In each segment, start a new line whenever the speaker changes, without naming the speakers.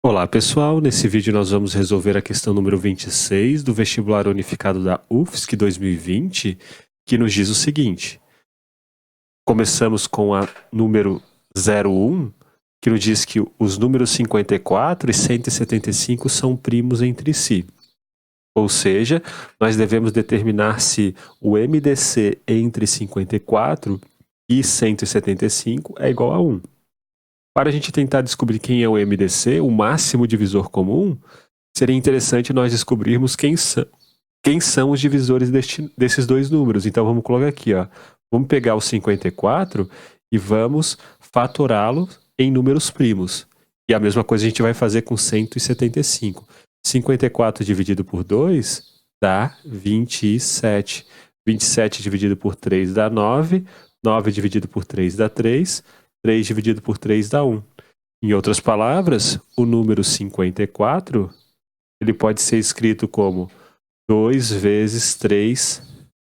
Olá pessoal, nesse vídeo nós vamos resolver a questão número 26 do vestibular unificado da UFSC 2020, que nos diz o seguinte. Começamos com a número 01, que nos diz que os números 54 e 175 são primos entre si. Ou seja, nós devemos determinar se o MDC entre 54 e 175 é igual a 1. Para a gente tentar descobrir quem é o MDC, o máximo divisor comum, seria interessante nós descobrirmos quem são os divisores desses dois números. Então vamos colocar aqui, ó. Vamos pegar o 54 e vamos fatorá-lo em números primos. E a mesma coisa a gente vai fazer com 175. 54 dividido por 2 dá 27. 27 dividido por 3 dá 9. 9 dividido por 3 dá 3. 3 dividido por 3 dá 1. Em outras palavras, o número 54 ele pode ser escrito como 2 vezes 3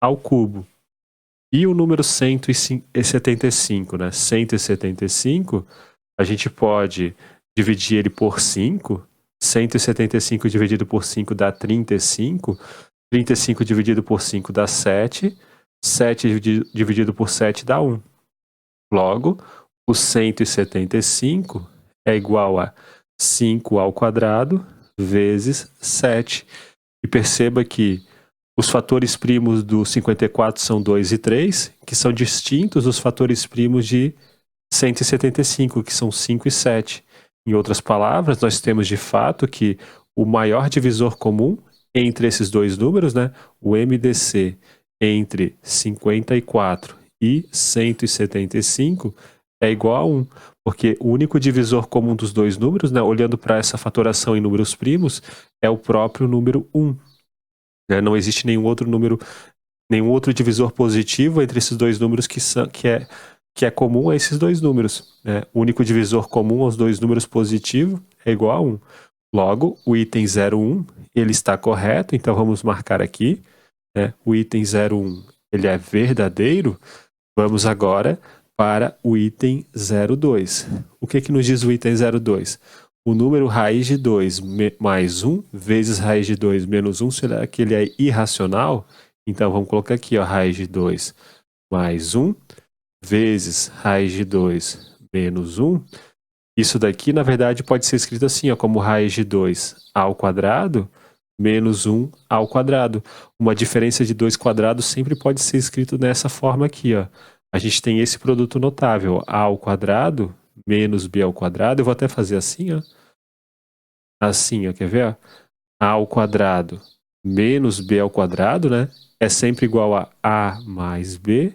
ao cubo. E o número 175, né? 175, a gente pode dividir ele por 5. 175 dividido por 5 dá 35. 35 dividido por 5 dá 7. 7 dividido por 7 dá 1. Logo, o 175 é igual a 5 ao quadrado vezes 7. E perceba que os fatores primos do 54 são 2 e 3, que são distintos dos fatores primos de 175, que são 5 e 7. Em outras palavras, nós temos de fato que o maior divisor comum entre esses dois números, né, o MDC entre 54 e 175, é igual a 1, porque o único divisor comum dos dois números, né, olhando para essa fatoração em números primos, é o próprio número 1. Né? Não existe nenhum outro divisor positivo entre esses dois números que é comum a esses dois números. Né? O único divisor comum aos dois números positivo é igual a 1. Logo, o item 01 ele está correto, então vamos marcar aqui. Né? O item 01 ele é verdadeiro. Vamos agora para o item 02. O que nos diz o item 02? O número raiz de 2 mais 1 vezes raiz de 2 menos 1, será que ele é irracional? Então vamos colocar aqui, ó, raiz de 2 mais 1 vezes raiz de 2 menos 1. Isso daqui, na verdade, pode ser escrito assim, ó, como raiz de 2 ao quadrado menos 1 ao quadrado. Uma diferença de 2 quadrados sempre pode ser escrito dessa forma aqui, ó. A gente tem esse produto notável, a ao quadrado menos b ao quadrado. Eu vou até fazer assim, ó. Assim, ó, quer ver? Ó? A ao quadrado menos b ao quadrado, né? É sempre igual a mais b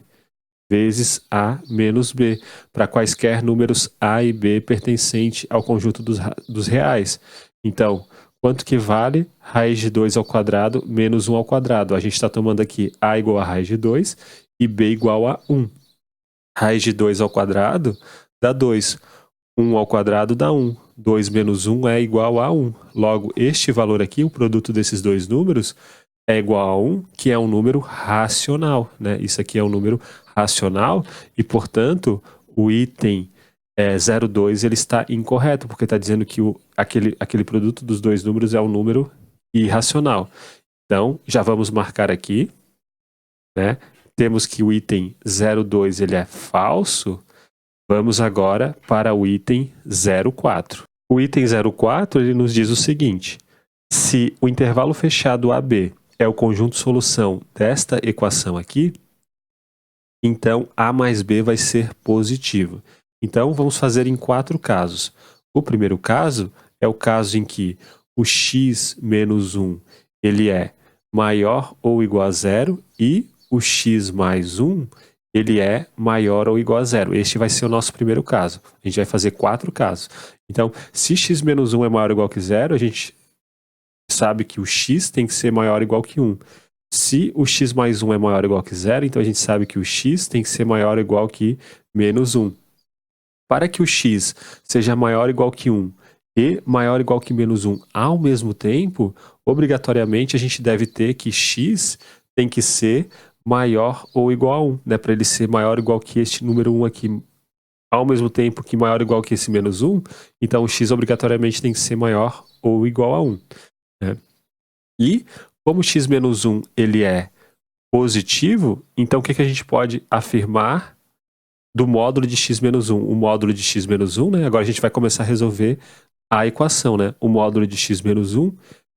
vezes a menos b, para quaisquer números a e b pertencentes ao conjunto dos reais. Então, quanto que vale raiz de 2 ao quadrado menos 1 ao quadrado? A gente está tomando aqui a igual a raiz de 2 e b igual a 1. Raiz de 2 ao quadrado dá 2. 1 ao quadrado dá 1. 2 menos 1 é igual a 1. Logo, este valor aqui, o produto desses dois números, é igual a 1, que é um número racional. Né? Isso aqui é um número racional e, portanto, o item 02 ele está incorreto, porque está dizendo que aquele produto dos dois números é um número irracional. Então, já vamos marcar aqui, né? Temos que o item 02 ele é falso. Vamos agora para o item 04. O item 04 ele nos diz o seguinte: se o intervalo fechado AB é o conjunto solução desta equação aqui, então A mais B vai ser positivo. Então vamos fazer em 4 casos. O primeiro caso é o caso em que o x menos 1 ele é maior ou igual a 0 e o x mais 1 ele é maior ou igual a 0. Este vai ser o nosso primeiro caso. A gente vai fazer 4 casos. Então, se x menos 1 é maior ou igual que 0, a gente sabe que o x tem que ser maior ou igual que 1. Se o x mais 1 é maior ou igual que 0, então a gente sabe que o x tem que ser maior ou igual que menos 1. Para que o x seja maior ou igual que 1 e maior ou igual que menos 1 ao mesmo tempo, obrigatoriamente a gente deve ter que x tem que ser maior ou igual a 1, né? Para ele ser maior ou igual que este número 1 aqui, ao mesmo tempo que maior ou igual que esse menos 1, então o x obrigatoriamente tem que ser maior ou igual a 1. Né? E como o x menos 1 ele é positivo, então o que a gente pode afirmar do módulo de x menos 1? O módulo de x menos 1, né? Agora a gente vai começar a resolver a equação, né? O módulo de x menos 1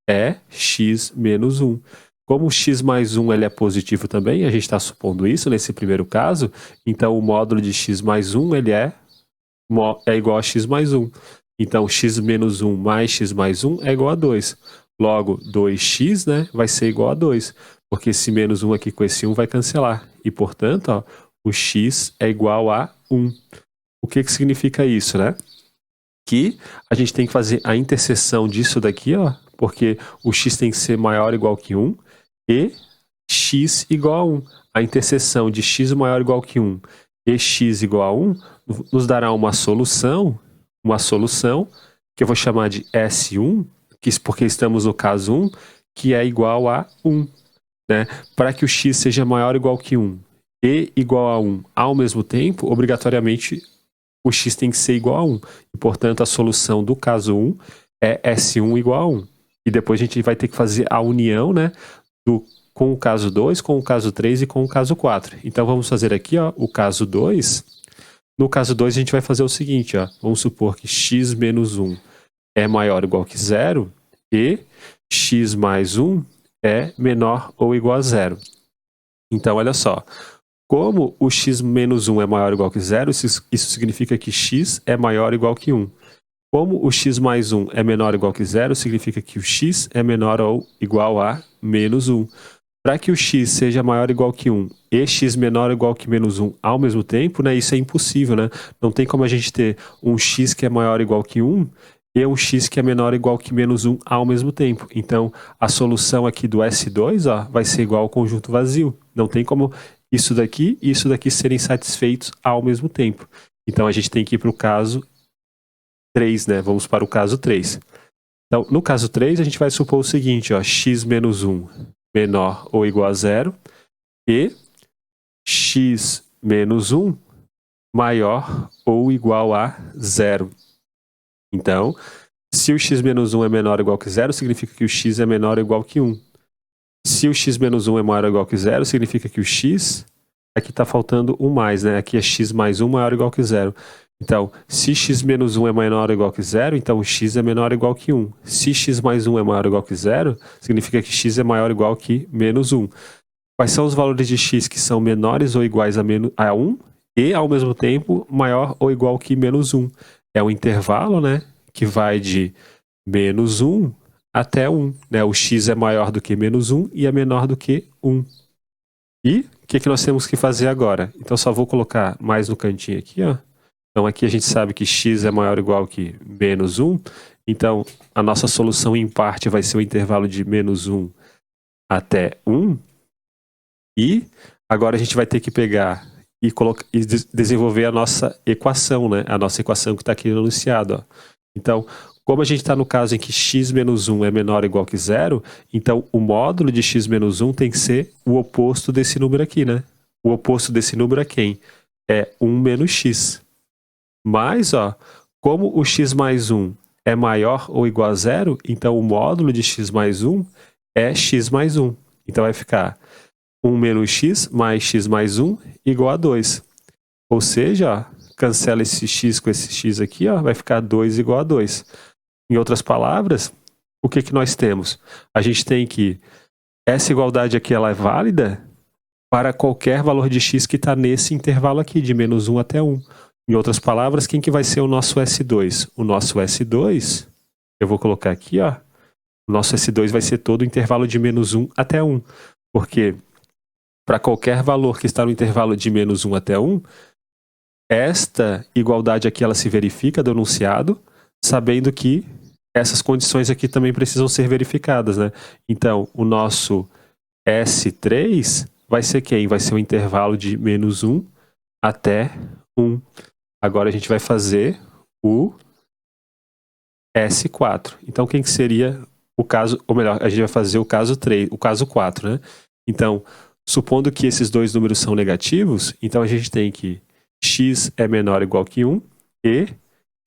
é x menos 1. Como o x mais 1 ele é positivo também, a gente está supondo isso nesse primeiro caso, então o módulo de x mais 1 ele é igual a x mais 1. Então x menos 1 mais x mais 1 é igual a 2. Logo, 2x, né, vai ser igual a 2, porque esse menos 1 aqui com esse 1 vai cancelar. E, portanto, ó, o x é igual a 1. O que significa isso, né? Que a gente tem que fazer a interseção disso daqui, ó, porque o x tem que ser maior ou igual que 1 e x igual a 1. A interseção de x maior ou igual que 1 e x igual a 1 nos dará uma solução que eu vou chamar de S1, porque estamos no caso 1, que é igual a 1. Né? Para que o x seja maior ou igual que 1 e igual a 1 ao mesmo tempo, obrigatoriamente o x tem que ser igual a 1. E, portanto, a solução do caso 1 é S1 igual a 1. E depois a gente vai ter que fazer a união, né, com o caso 2, com o caso 3 e com o caso 4. Então, vamos fazer aqui, ó, o caso 2. No caso 2, a gente vai fazer o seguinte, ó, vamos supor que x menos 1 é maior ou igual que 0 e x mais 1 é menor ou igual a 0. Então, olha só. Como o x menos 1 é maior ou igual que 0, isso significa que x é maior ou igual que 1. Como o x mais 1 é menor ou igual que 0, significa que o x é menor ou igual a menos 1. Para que o x seja maior ou igual que 1 e x menor ou igual que menos 1 ao mesmo tempo, né, isso é impossível. Né? Não tem como a gente ter um x que é maior ou igual que 1 e um x que é menor ou igual que menos 1 ao mesmo tempo. Então, a solução aqui do S2 ó, vai ser igual ao conjunto vazio. Não tem como isso daqui e isso daqui serem satisfeitos ao mesmo tempo. Então, a gente tem que ir para o caso 3, né? Vamos para o caso 3. Então, no caso 3, a gente vai supor o seguinte, ó, x menos 1 menor ou igual a 0 e x menos 1 maior ou igual a 0. Então, se o x menos 1 é menor ou igual que 0, significa que o x é menor ou igual que 1. Se o x menos 1 é maior ou igual que 0, significa que o x... Aqui está faltando um mais, né? Aqui é x mais 1 maior ou igual que 0. Então, se x menos 1 é menor ou igual que 0, então o x é menor ou igual que 1. Se x mais 1 é maior ou igual que 0, significa que x é maior ou igual que menos 1. Quais são os valores de x que são menores ou iguais a 1 e, ao mesmo tempo, maior ou igual que menos 1? É um intervalo, né? Que vai de menos 1 até 1. Né? O x é maior do que menos 1 e é menor do que 1. E o que nós temos que fazer agora? Então, só vou colocar mais no cantinho aqui, ó. Então, aqui a gente sabe que x é maior ou igual que menos 1. Então, a nossa solução em parte vai ser o intervalo de menos 1 até 1. E agora a gente vai ter que pegar e desenvolver a nossa equação, né? A nossa equação que está aqui no enunciado, ó. Então, como a gente está no caso em que x menos 1 é menor ou igual que 0, então o módulo de x menos 1 tem que ser o oposto desse número aqui, né? O oposto desse número é quem? É 1 menos x. Mas, ó, como o x mais 1 é maior ou igual a 0, então o módulo de x mais 1 é x mais 1. Então vai ficar 1 menos x mais 1 igual a 2. Ou seja, ó, cancela esse x com esse x aqui, ó, vai ficar 2 igual a 2. Em outras palavras, o que nós temos? A gente tem que essa igualdade aqui ela é válida para qualquer valor de x que está nesse intervalo aqui, de menos 1 até 1. Em outras palavras, quem que vai ser o nosso S2? O nosso S2, eu vou colocar aqui, ó, o nosso S2 vai ser todo o intervalo de menos 1 até 1. Porque para qualquer valor que está no intervalo de menos 1 até 1, esta igualdade aqui ela se verifica do enunciado, sabendo que essas condições aqui também precisam ser verificadas, né? Então, o nosso S3 vai ser quem? Vai ser o intervalo de menos 1 até 1. Agora a gente vai fazer o S4. Então, quem que seria o caso, ou melhor, a gente vai fazer o caso 3, o caso 4, né? Então, supondo que esses dois números são negativos, então a gente tem que x é menor ou igual que 1 e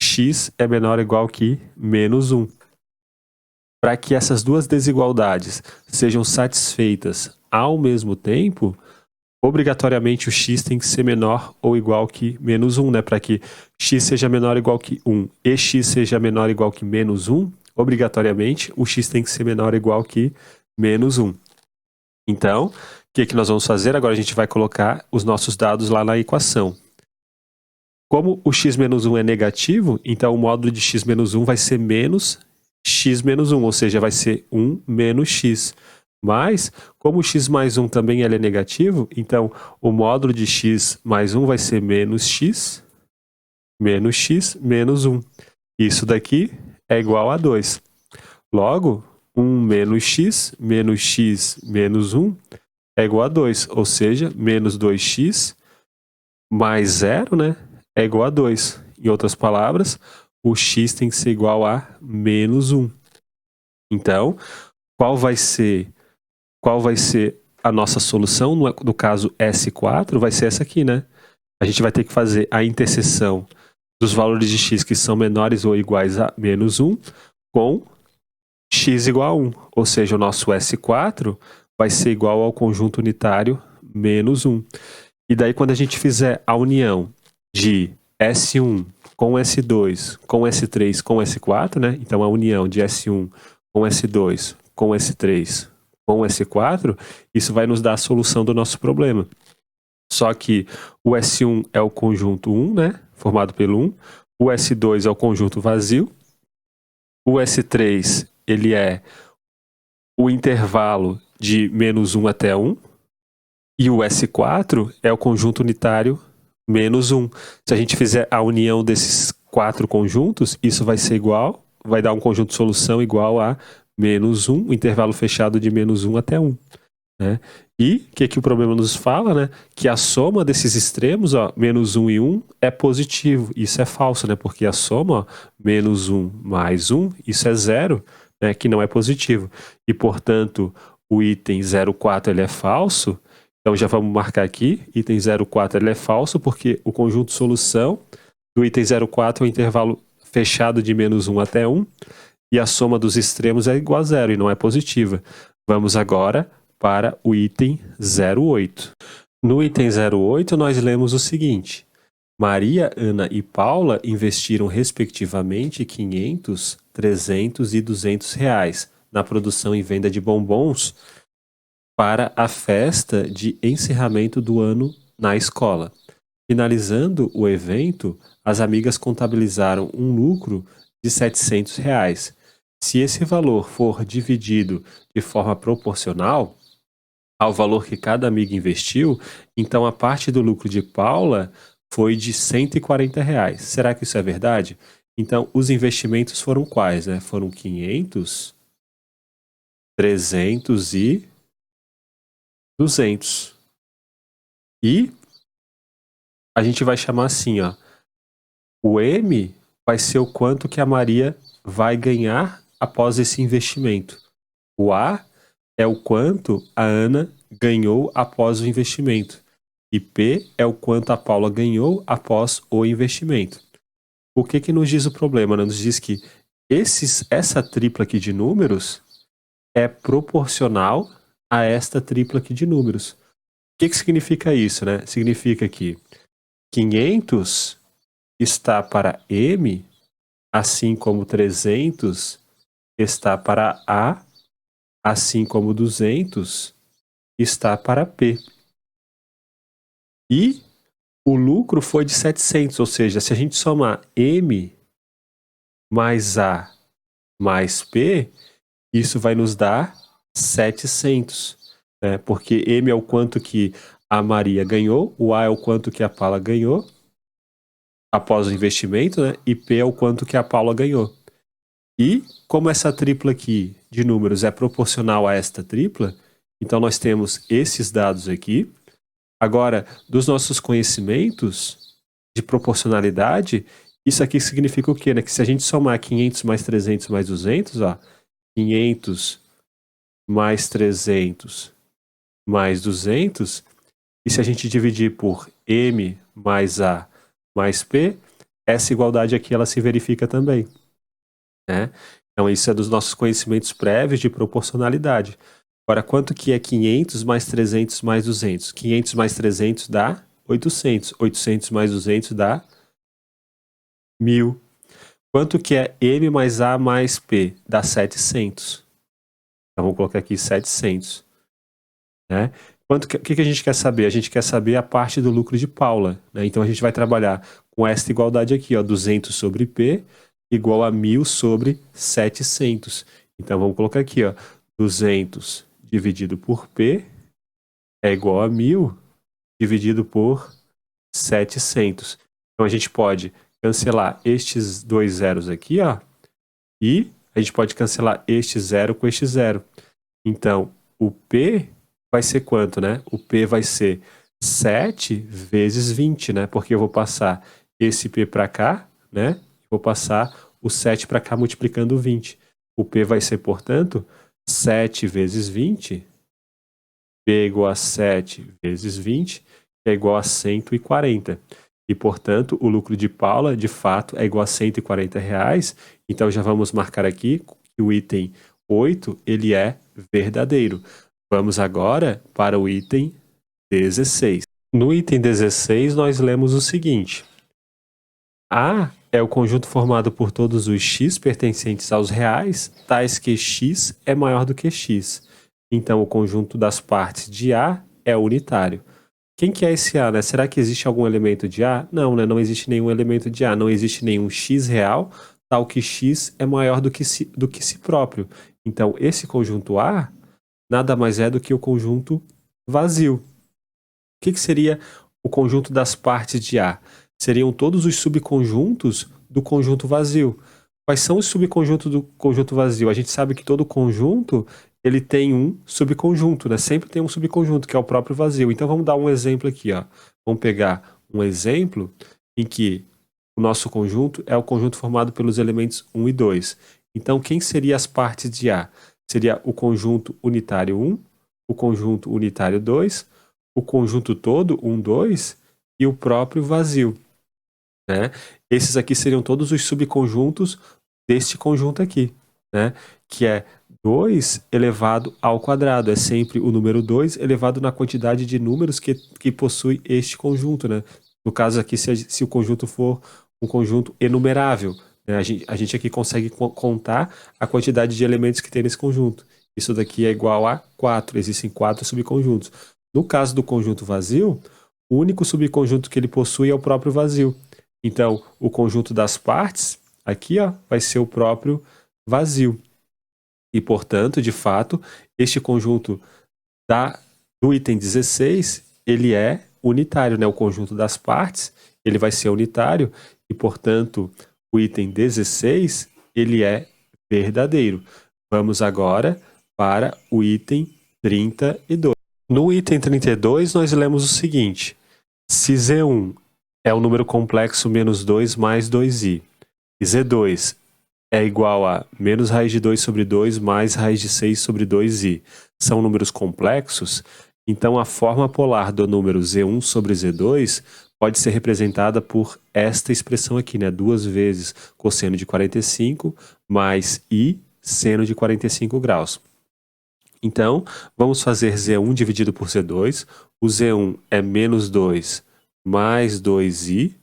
x é menor ou igual que menos 1. Para que essas duas desigualdades sejam satisfeitas ao mesmo tempo, obrigatoriamente o x tem que ser menor ou igual que menos 1, né? Para que x seja menor ou igual que 1 e x seja menor ou igual que menos 1, obrigatoriamente o x tem que ser menor ou igual que menos 1. Então, o que nós vamos fazer? Agora a gente vai colocar os nossos dados lá na equação. Como o x menos 1 é negativo, então o módulo de x menos 1 vai ser menos x menos 1, ou seja, vai ser 1 menos x. Mas, como o x mais 1 também ele é negativo, então o módulo de x mais 1 vai ser menos x menos 1. Isso daqui é igual a 2. Logo, 1 menos x menos 1 é igual a 2, ou seja, menos 2x mais 0, né, é igual a 2. Em outras palavras, o x tem que ser igual a menos 1. Então, qual vai ser a nossa solução? No caso S4, vai ser essa aqui, né? A gente vai ter que fazer a interseção dos valores de x que são menores ou iguais a menos 1 com x igual a 1. Ou seja, o nosso S4 vai ser igual ao conjunto unitário menos 1. E daí, quando a gente fizer a união de S1 com S2, com S3, com S4, né? Então, a união de S1 com S2, com S3, com S4, isso vai nos dar a solução do nosso problema. Só que o S1 é o conjunto 1, né? Formado pelo 1. O S2 é o conjunto vazio. O S3, ele é o intervalo de menos 1 até 1. E o S4 é o conjunto unitário menos 1. Se a gente fizer a união desses 4 conjuntos, isso vai ser igual, vai dar um conjunto de solução igual a menos 1, o intervalo fechado de menos 1 até 1. Né? E o que o problema nos fala? Né? Que a soma desses extremos, ó, menos 1 e 1, é positivo. Isso é falso, né? Porque a soma, ó, menos 1 mais 1, isso é 0, né? Que não é positivo. E, portanto, o item 0,4 ele é falso. Então já vamos marcar aqui, item 0,4 ele é falso, porque o conjunto de solução do item 0,4 é o intervalo fechado de menos 1 até 1, e a soma dos extremos é igual a 0 e não é positiva. Vamos agora para o item 0,8. No item 0,8 nós lemos o seguinte: Maria, Ana e Paula investiram respectivamente 500, 300 e 200 reais na produção e venda de bombons para a festa de encerramento do ano na escola. Finalizando o evento, as amigas contabilizaram um lucro de 700 reais. Se esse valor for dividido de forma proporcional ao valor que cada amiga investiu, então a parte do lucro de Paula foi de 140 reais. Será que isso é verdade? Então, os investimentos foram quais, né? Foram 500, 300 e 200. E a gente vai chamar assim, ó. O M vai ser o quanto que a Maria vai ganhar após esse investimento. O A é o quanto a Ana ganhou após o investimento. E P é o quanto a Paula ganhou após o investimento. O que nos diz o problema? Nos diz que essa tripla aqui de números é proporcional a esta tripla aqui de números. O que significa isso, né? Significa que 500 está para M, assim como 300 está para A, assim como 200 está para P. E o lucro foi de 700, ou seja, se a gente somar M mais A mais P, isso vai nos dar 700, né? Porque M é o quanto que a Maria ganhou, o A é o quanto que a Paula ganhou após o investimento, né? E P é o quanto que a Paula ganhou. E como essa tripla aqui de números é proporcional a esta tripla, então nós temos esses dados aqui. Agora, dos nossos conhecimentos de proporcionalidade, isso aqui significa o quê? Né? Que se a gente somar 500 mais 300 mais 200, ó, 500 mais 300 mais 200, e se a gente dividir por M mais A mais P, essa igualdade aqui ela se verifica também, né? Então isso é dos nossos conhecimentos prévios de proporcionalidade. Agora, quanto que é 500 mais 300 mais 200? 500 mais 300 dá 800. 800 mais 200 dá 1.000. Quanto que é M mais A mais P? Dá 700. Então, vamos colocar aqui 700. Né? O que a gente quer saber? A gente quer saber a parte do lucro de Paula. Né? Então, a gente vai trabalhar com esta igualdade aqui, ó, 200 sobre P igual a 1.000 sobre 700. Então, vamos colocar aqui, ó, 200 dividido por P é igual a 1.000 dividido por 700. Então, a gente pode cancelar estes dois zeros aqui, ó, e a gente pode cancelar este zero com este zero. Então, o P vai ser quanto, né? O P vai ser 7 vezes 20, né? Porque eu vou passar esse P para cá, né? Vou passar o 7 para cá multiplicando 20. O P vai ser, portanto, 7 vezes 20. P é igual a 7 vezes 20, que é igual a 140. E, portanto, o lucro de Paula, de fato, é igual a R$140. Então, já vamos marcar aqui que o item 8, ele é verdadeiro. Vamos agora para o item 16. No item 16, nós lemos o seguinte. A é o conjunto formado por todos os x pertencentes aos reais, tais que x é maior do que x. Então, o conjunto das partes de A é unitário. Quem que é esse A, né? Será que existe algum elemento de A? Não, né? Não existe nenhum elemento de A. Não existe nenhum x real, tal que x é maior do que si próprio. Então, esse conjunto A nada mais é do que o conjunto vazio. O que seria o conjunto das partes de A? Seriam todos os subconjuntos do conjunto vazio. Quais são os subconjuntos do conjunto vazio? A gente sabe que todo conjunto ele tem um subconjunto, né? Sempre tem um subconjunto, que é o próprio vazio. Então vamos dar um exemplo aqui, ó. Vamos pegar um exemplo em que o nosso conjunto é o conjunto formado pelos elementos 1 e 2. Então quem seriam as partes de A? Seria o conjunto unitário 1, o conjunto unitário 2, o conjunto todo 1, 2 e o próprio vazio. Né? Esses aqui seriam todos os subconjuntos deste conjunto aqui, né? Que é 2 elevado ao quadrado. É sempre o número 2 elevado na quantidade de números que possui este conjunto. Né? No caso aqui, se o conjunto for um conjunto enumerável, né? A gente aqui consegue contar a quantidade de elementos que tem nesse conjunto. Isso daqui é igual a 4. Existem 4 subconjuntos. No caso do conjunto vazio, o único subconjunto que ele possui é o próprio vazio. Então, o conjunto das partes, aqui, ó, vai ser o próprio vazio. E, portanto, de fato, este conjunto do item 16, ele é unitário, né? O conjunto das partes, ele vai ser unitário e, portanto, o item 16, ele é verdadeiro. Vamos agora para o item 32. No item 32, nós lemos o seguinte. Se Z1 é o número complexo menos 2 mais 2i. E Z2 é igual a menos raiz de 2 sobre 2 mais raiz de 6 sobre 2i. São números complexos, então a forma polar do número Z1 sobre Z2 pode ser representada por esta expressão aqui, né? 2 vezes cosseno de 45 mais i seno de 45 graus. Então, vamos fazer Z1 dividido por Z2. O Z1 é menos 2 mais 2i,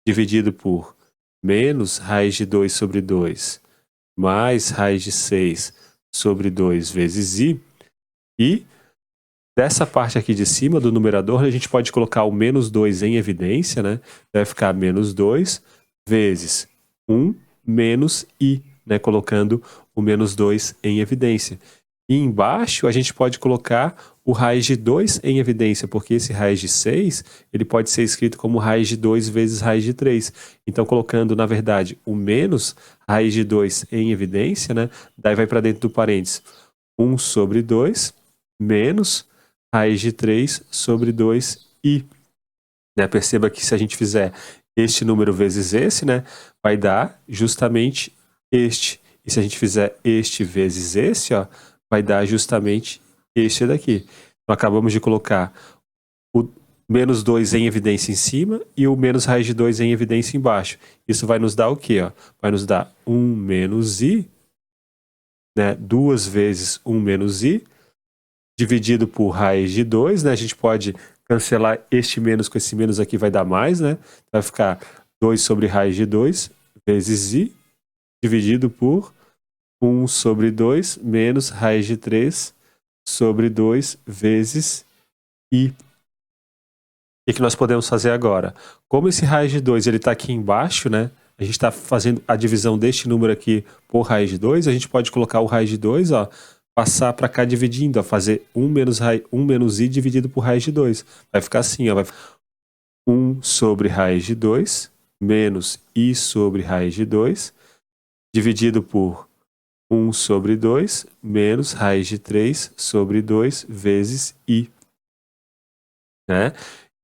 dividido por menos raiz de 2 sobre 2, mais raiz de 6 sobre 2 vezes i. E dessa parte aqui de cima do numerador, a gente pode colocar o menos 2 em evidência, né? Vai ficar menos 2 vezes 1 menos i, né? Colocando o menos 2 em evidência. E embaixo a gente pode colocar o raiz de 2 em evidência, porque esse raiz de 6, ele pode ser escrito como raiz de 2 vezes raiz de 3. Então, colocando, na verdade, o menos raiz de 2 em evidência, né? Daí vai para dentro do parênteses 1 sobre 2 menos raiz de 3 sobre 2i. Né? Perceba que se a gente fizer este número vezes esse, né? Vai dar justamente este. E se a gente fizer este vezes esse, ó, vai dar justamente este daqui. Então, acabamos de colocar menos 2 em evidência em cima e o menos raiz de 2 em evidência embaixo. Isso vai nos dar o quê? Ó? Vai nos dar 1 menos i, né? 2 vezes 1 menos i, dividido por raiz de 2, né? A gente pode cancelar este menos com esse menos aqui, vai dar mais, né? Vai ficar 2 sobre raiz de 2 vezes i, dividido por 1 sobre 2 menos raiz de 3 sobre 2 vezes i. O que nós podemos fazer agora? Como esse raiz de 2 está aqui embaixo, né? A gente está fazendo a divisão deste número aqui por raiz de 2, a gente pode colocar o raiz de 2, ó, passar para cá dividindo, ó, fazer 1 menos i dividido por raiz de 2. Vai ficar assim, ó, vai ficar 1 sobre raiz de 2 menos i sobre raiz de 2, dividido por 1 sobre 2 menos raiz de 3 sobre 2 vezes i. Né?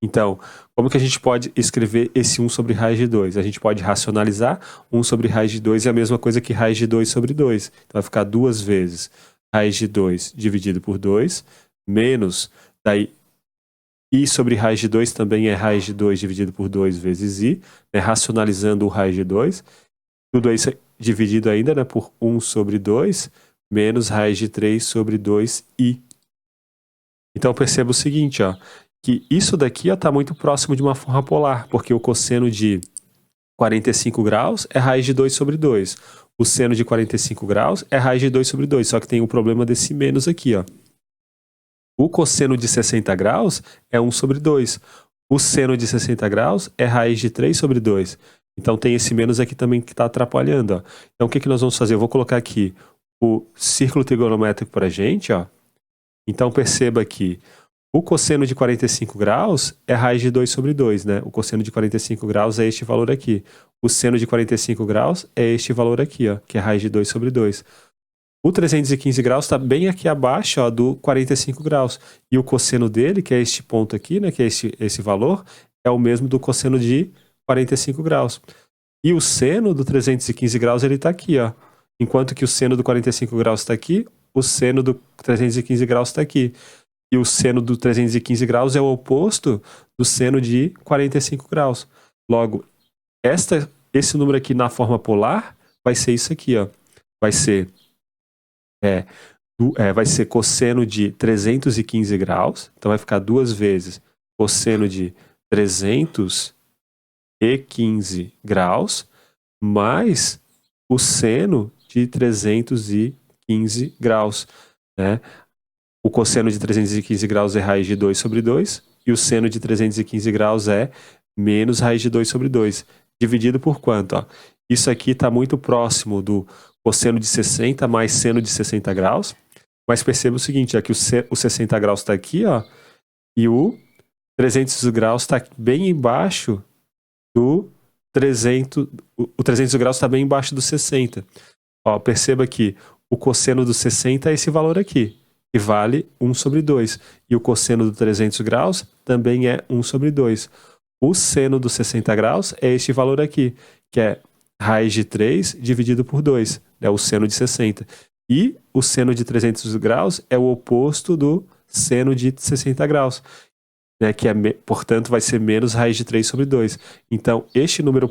Então, como que a gente pode escrever esse 1 sobre raiz de 2? A gente pode racionalizar 1 sobre raiz de 2 é a mesma coisa que raiz de 2 sobre 2. Então vai ficar 2 vezes raiz de 2 dividido por 2, menos, daí i sobre raiz de 2 também é raiz de 2 dividido por 2 vezes i, né? Racionalizando o raiz de 2. Tudo isso é dividido ainda, né, por 1 sobre 2, menos raiz de 3 sobre 2i. Então perceba o seguinte, ó, que isso daqui está muito próximo de uma forma polar, porque o cosseno de 45 graus é raiz de 2 sobre 2. O seno de 45 graus é raiz de 2 sobre 2, só que tem o problema desse menos aqui, ó. O cosseno de 60 graus é 1 sobre 2. O seno de 60 graus é raiz de 3 sobre 2. Então tem esse menos aqui também que está atrapalhando, ó. Então o que nós vamos fazer? Eu vou colocar aqui o círculo trigonométrico para a gente, ó. Então perceba que o cosseno de 45 graus é raiz de 2 sobre 2, né? O cosseno de 45 graus é este valor aqui. O seno de 45 graus é este valor aqui, ó, que é raiz de 2 sobre 2. O 315 graus está bem aqui abaixo, ó, do 45 graus. E o cosseno dele, que é este ponto aqui, né, que é esse valor, é o mesmo do cosseno de 45 graus. E o seno do 315 graus ele está aqui, ó. Enquanto que o seno do 45 graus está aqui, o seno do 315 graus está aqui. E o seno do 315 graus é o oposto do seno de 45 graus. Logo, esse número aqui na forma polar vai ser isso aqui, ó. Vai ser cosseno de 315 graus. Então vai ficar 2 vezes cosseno de 315 graus mais o seno de 315 graus, né? O cosseno de 315 graus é raiz de 2 sobre 2, e o seno de 315 graus é menos raiz de 2 sobre 2, dividido por quanto? Ó? Isso aqui está muito próximo do cosseno de 60 mais seno de 60 graus, mas perceba o seguinte, é que o 60 graus está aqui, ó, e o 300 graus está bem embaixo do 300, o 300 graus está bem embaixo do 60. Ó, perceba que o cosseno do 60 é esse valor aqui, que vale 1 sobre 2. E o cosseno do 300 graus também é 1 sobre 2. O seno do 60 graus é este valor aqui, que é raiz de 3 dividido por 2, é o seno de 60. E o seno de 300 graus é o oposto do seno de 60 graus, né, que portanto vai ser menos raiz de 3 sobre 2. Então este número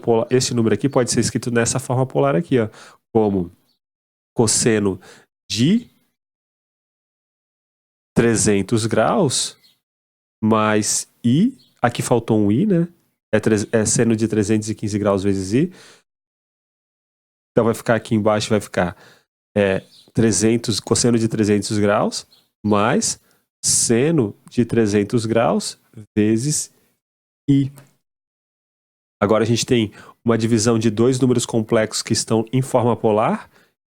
aqui pode ser escrito nessa forma polar aqui, ó, como cosseno de 300 graus mais i, aqui faltou um i, né? É seno de 315 graus vezes i. Então vai ficar aqui embaixo, vai ficar cosseno de 300 graus mais seno de 300 graus vezes i. Agora a gente tem uma divisão de dois números complexos que estão em forma polar,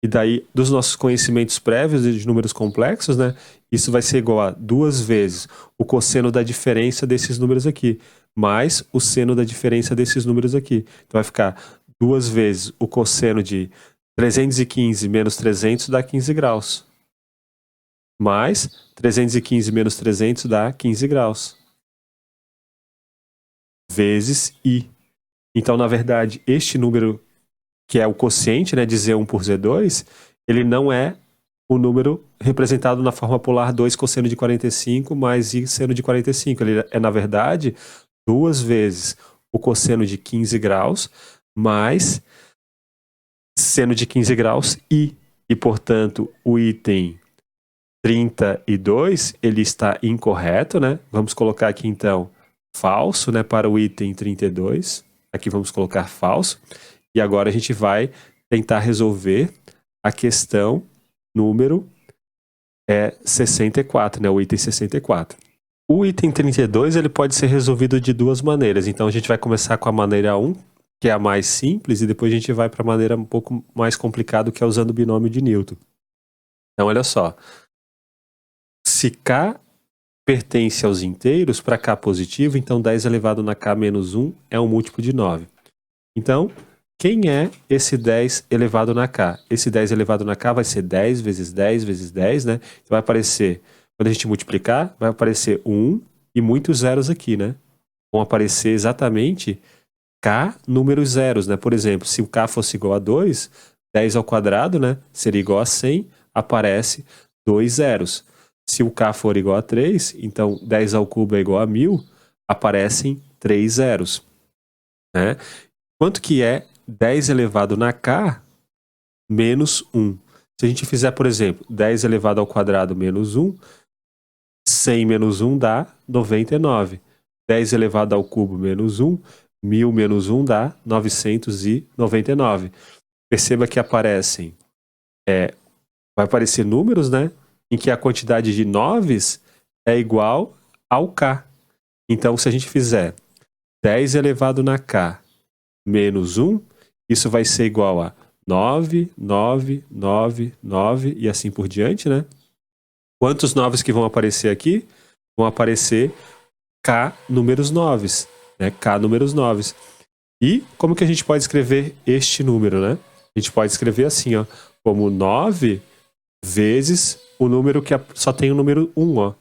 e daí, dos nossos conhecimentos prévios de números complexos, né, isso vai ser igual a 2 vezes o cosseno da diferença desses números aqui, mais o seno da diferença desses números aqui. Então vai ficar 2 vezes o cosseno de 315 menos 300 dá 15 graus. Mais 315 menos 300 dá 15 graus. Vezes i. Então, na verdade, este número, que é o quociente, né, de Z1 por Z2, ele não é o número representado na forma polar 2 cosseno de 45 mais i seno de 45. Ele é, na verdade, 2 vezes o cosseno de 15 graus mais seno de 15 graus i. E, portanto, o item 32, ele está incorreto, né? Vamos colocar aqui, então, falso, né? Para o item 32. Aqui vamos colocar falso. E agora a gente vai tentar resolver a questão número 64, né? O item 64. O item 32, ele pode ser resolvido de duas maneiras. Então, a gente vai começar com a maneira 1, que é a mais simples, e depois a gente vai para a maneira um pouco mais complicada, que é usando o binômio de Newton. Então, olha só. Se K pertence aos inteiros, para K positivo, então 10 elevado na K menos 1 é um múltiplo de 9. Então, quem é esse 10 elevado na K? Esse 10 elevado na K vai ser 10 vezes 10 vezes 10, né? Então vai aparecer, quando a gente multiplicar, vai aparecer 1 e muitos zeros aqui, né? Vão aparecer exatamente K números zeros, né? Por exemplo, se o K fosse igual a 2, 10 ao quadrado, né? Seria igual a 100, aparece 2 zeros. Se o K for igual a 3, então 10 ao cubo é igual a 1000, aparecem 3 zeros, né? Quanto que é 10 elevado na K menos 1? Se a gente fizer, por exemplo, 10 elevado ao quadrado menos 1, 100 menos 1 dá 99. 10 elevado ao cubo menos 1, 1000 menos 1 dá 999. Perceba que aparecem, vai aparecer números, né? Em que a quantidade de noves é igual ao K. Então, se a gente fizer 10 elevado na K menos 1, isso vai ser igual a 9, 9, 9, 9 e assim por diante, né? Quantos noves que vão aparecer aqui? Vão aparecer K números noves, né? K números noves. E como que a gente pode escrever este número, né? A gente pode escrever assim, ó, como 9 vezes o número que só tem o número 1, ó.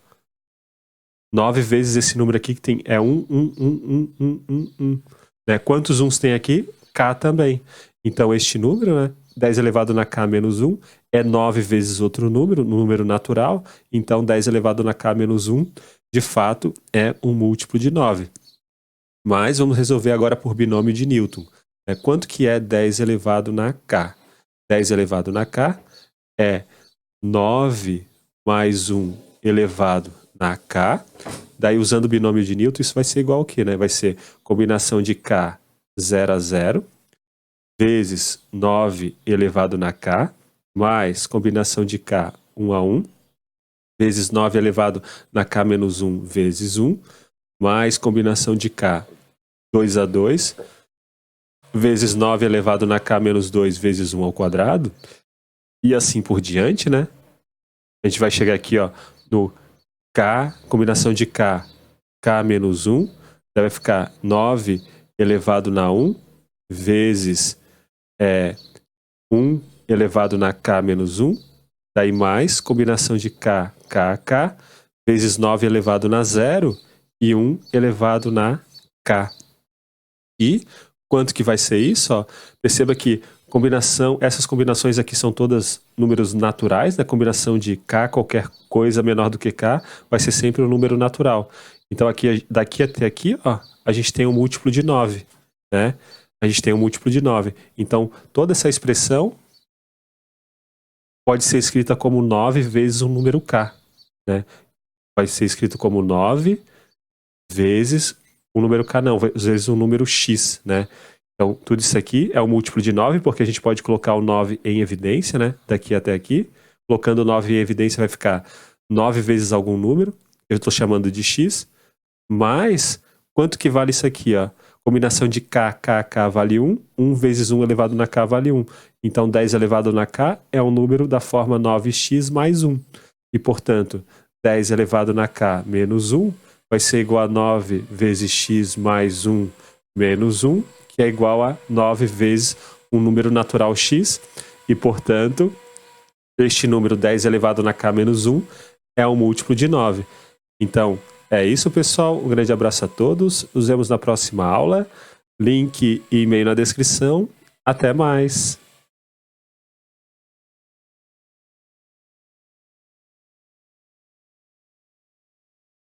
9 vezes esse número aqui que tem 1, 1, 1, 1, 1, 1, 1. Né? Quantos uns tem aqui? K também. Então, este número, né? 10 elevado na K menos 1 é 9 vezes outro número natural. Então, 10 elevado na K menos 1, de fato, é um múltiplo de 9. Mas vamos resolver agora por binômio de Newton. Quanto que é 10 elevado na K? 10 elevado na K é 9 mais 1 elevado na K. Daí, usando o binômio de Newton, isso vai ser igual ao quê, né? Vai ser combinação de K 0 a 0 vezes 9 elevado na K, mais combinação de K 1 a 1, vezes 9 elevado na K menos 1 vezes 1, mais combinação de K 2 a 2, vezes 9 elevado na K menos 2 vezes 1 ao quadrado, e assim por diante, né? A gente vai chegar aqui, ó, no K, combinação de K, K menos 1, vai ficar 9 elevado na 1, vezes 1 elevado na K menos 1, daí mais, combinação de K, K, K, vezes 9 elevado na 0, e 1 elevado na K. E quanto que vai ser isso? Ó? Perceba que essas combinações aqui são todas números naturais, né? Combinação de K, qualquer coisa menor do que K, vai ser sempre um número natural. Então, aqui, daqui até aqui, ó, a gente tem um múltiplo de 9, né? A gente tem um múltiplo de 9. Então, toda essa expressão pode ser escrita como 9 vezes um número K, né? Vai ser escrito como 9 vezes o número K, não, vezes um número X, né? Então, tudo isso aqui é o múltiplo de 9, porque a gente pode colocar o 9 em evidência, né? Daqui até aqui. Colocando o 9 em evidência vai ficar 9 vezes algum número. Eu estou chamando de X. Mas, quanto que vale isso aqui, ó? Combinação de K, K, K vale 1. 1 vezes 1 elevado na K vale 1. Então, 10 elevado na K é um número da forma 9x mais 1. E, portanto, 10 elevado na K menos 1 vai ser igual a 9 vezes x mais 1 menos 1, que é igual a 9 vezes um número natural x. E, portanto, este número 10 elevado na K menos 1 é um múltiplo de 9. Então, é isso, pessoal. Um grande abraço a todos. Nos vemos na próxima aula. Link e e-mail na descrição. Até mais!